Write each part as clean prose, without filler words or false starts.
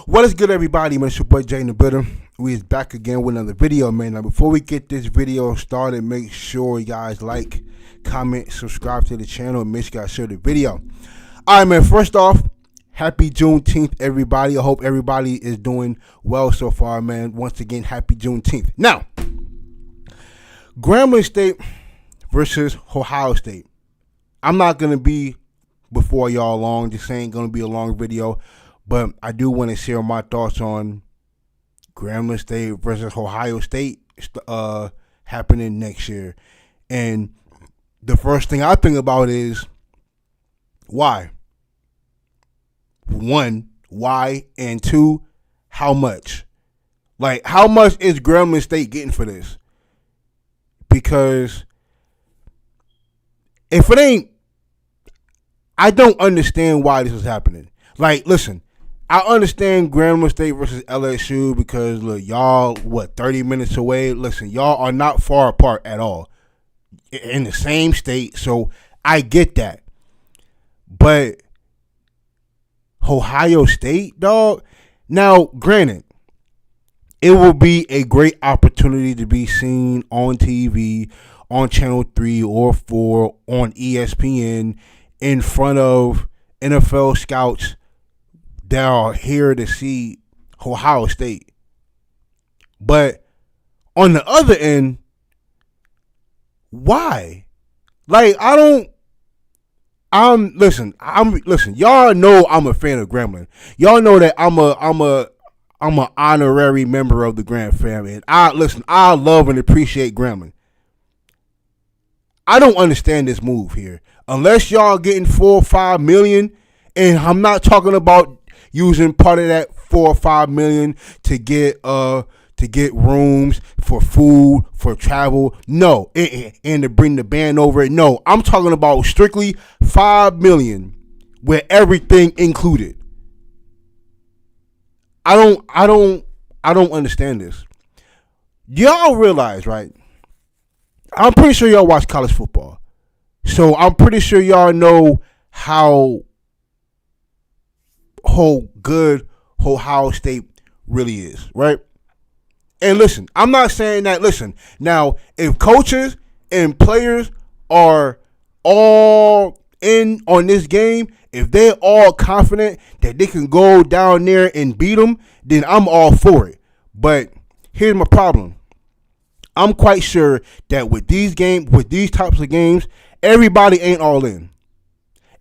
What is good, everybody? Man, it's your boy Jay in the building. We is back again with another video, man. Now, before we get this video started, make sure you guys like, comment, subscribe to the channel, and make sure you guys share the video. All right, man. First off, happy Juneteenth, everybody. I hope everybody is doing well so far, man. Once again, happy Juneteenth. Now, Grambling State versus Ohio State. I'm not gonna be before y'all long. This ain't gonna be a long video. But I do want to share my thoughts on Grambling State versus Ohio State happening next year. And the first thing I think about is why. One, why? And two, how much? Like, how much is Grambling State getting for this? Because if it ain't, I don't understand why this is happening. Like, listen. I understand Grambling State versus LSU because, look, y'all, 30 minutes away? Listen, y'all are not far apart at all in the same state, so I get that. But Ohio State, dog? Now, granted, it will be a great opportunity to be seen on TV, on Channel 3 or 4, on ESPN, in front of NFL scouts that are here to see Ohio State. But on the other end, why? Like, listen, y'all know I'm a fan of Grambling. Y'all know that I'm an honorary member of the Graham family. And I love and appreciate Grambling. I don't understand this move here. Unless y'all getting $4 or $5 million, and I'm not talking about using part of that $4 or $5 million to get rooms, for food, for travel. No, and to bring the band over. No, I'm talking about strictly $5 million with everything included. I don't understand this. Y'all realize, right? I'm pretty sure y'all watch college football, so I'm pretty sure y'all know how good Ohio State really is, right? And listen, I'm not saying that. Listen, now, if coaches and players are all in on this game, if they're all confident that they can go down there and beat them, then I'm all for it. But here's my problem. I'm quite sure that with these types of games, everybody ain't all in.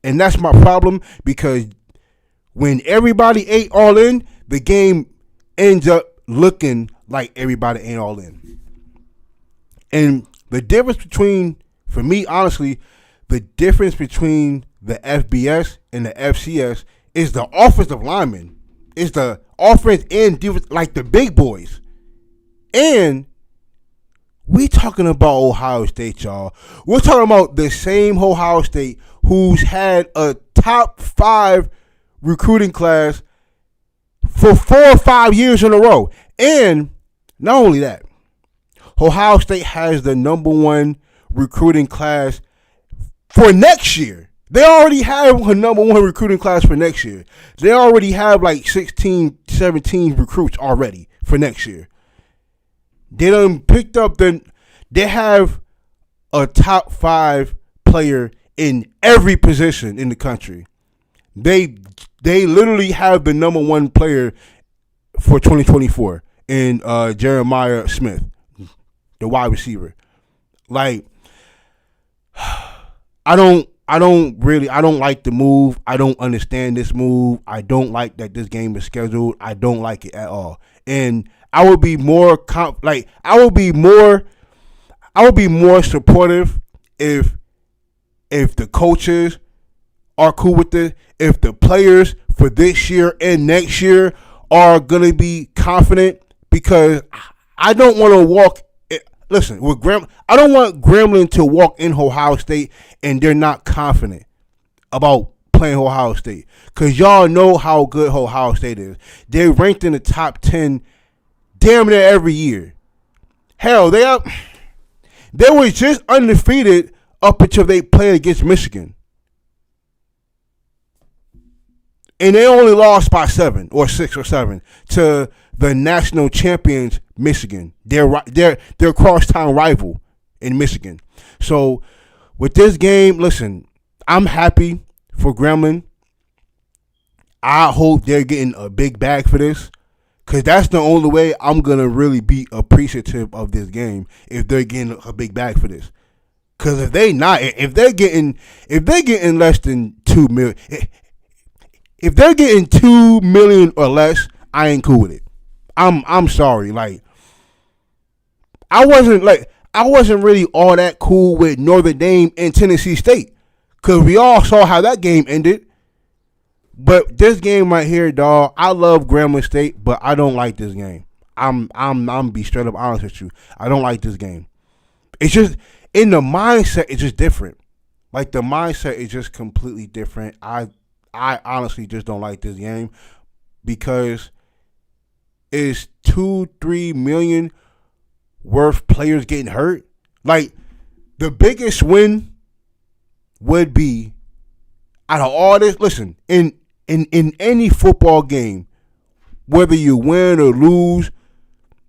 And that's my problem, because when everybody ain't all in, the game ends up looking like everybody ain't all in. And the difference between, for me, honestly, the difference between the FBS and the FCS is the offensive linemen. It's the offense and defense, like the big boys. And we talking about Ohio State, y'all. We're talking about the same Ohio State who's had a top 5 recruiting class for 4 or 5 years in a row. And not only that, Ohio State has the number 1 recruiting class for next year. They already have a number 1 recruiting class for next year. They already have like 16, 17 recruits already for next year. They done picked up they have a top 5 player in every position in the country. They literally have the number 1 player for 2024 in Jeremiah Smith, the wide receiver. Like, I don't like the move. I don't understand this move. I don't like that this game is scheduled. I don't like it at all. And I would be more supportive if the coaches are cool with it, if the players for this year and next year are going to be confident, because I don't want to walk. Listen, I don't want Grambling to walk in Ohio State and they're not confident about playing Ohio State, because y'all know how good Ohio State is. They're ranked in the top 10 damn near every year. Hell, they were just undefeated up until they played against Michigan. And they only lost by 7 or 6 or 7 to the national champions, Michigan. Their crosstown rival in Michigan. So with this game, listen, I'm happy for Grambling. I hope they're getting a big bag for this, because that's the only way I'm gonna really be appreciative of this game, if they're getting a big bag for this. Because if they not, if they're getting less than 2 million, if they're getting 2 million or less, I ain't cool with it. I'm sorry. Like, I wasn't really all that cool with Notre Dame and Tennessee State, because we all saw how that game ended. But this game right here, dog, I love Grambling State, but I don't like this game. I'm be straight up honest with you. I don't like this game. It's just, in the mindset, it's just different. Like, the mindset is just completely different. I honestly just don't like this game, because it's 2-3 million worth players getting hurt. Like, the biggest win would be, out of all this, listen, in any football game, whether you win or lose,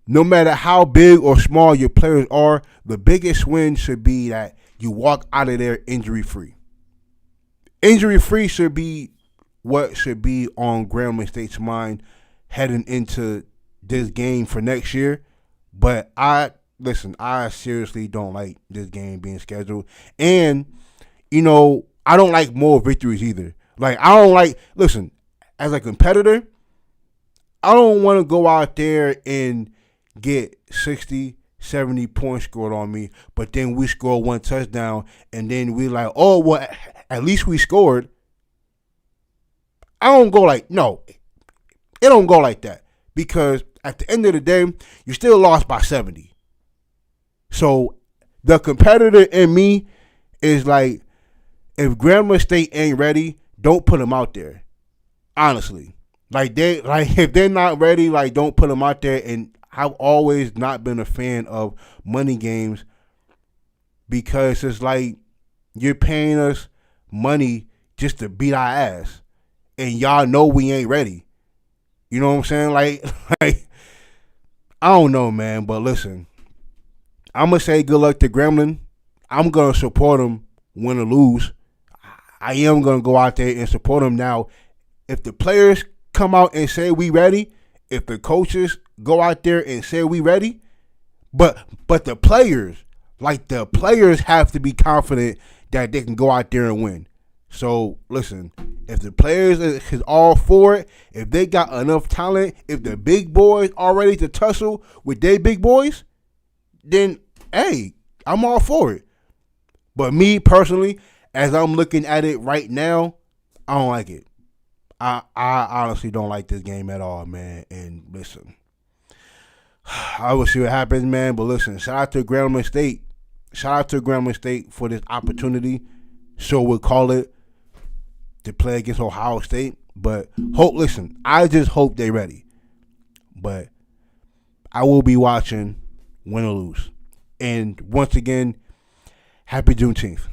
no matter how big or small your players are, the biggest win should be that you walk out of there injury-free. Injury-free should be what should be on Grambling State's mind heading into this game for next year. But I seriously don't like this game being scheduled. And, I don't like more victories either. Like, I don't like, listen, as a competitor, I don't want to go out there and get 60, 70 points scored on me, but then we score one touchdown, and then we like, oh, well, at least we scored. I don't go like, no, it don't go like that, because at the end of the day, you still lost by 70. So the competitor in me is like, if Grambling State ain't ready, don't put them out there. Honestly, if they're not ready, don't put them out there. And I've always not been a fan of money games, because it's like you're paying us money just to beat our ass, and y'all know we ain't ready. You know what I'm saying? Like I don't know, man. But listen, I'm gonna say good luck to Grambling. I'm gonna support them, win or lose. I am going to go out there and support them. Now, if the players come out and say we ready, if the coaches go out there and say we ready, but the players have to be confident that they can go out there and win. So, listen, if the players is all for it, if they got enough talent, if the big boys are ready to tussle with their big boys, then, hey, I'm all for it. But me, personally, as I'm looking at it right now, I don't like it. I honestly don't like this game at all, man. And listen, I will see what happens, man. But listen, shout out to Grambling State. Shout out to Grambling State for this opportunity, so we'll call it, to play against Ohio State. But I just hope they're ready. But I will be watching, win or lose. And once again, happy Juneteenth.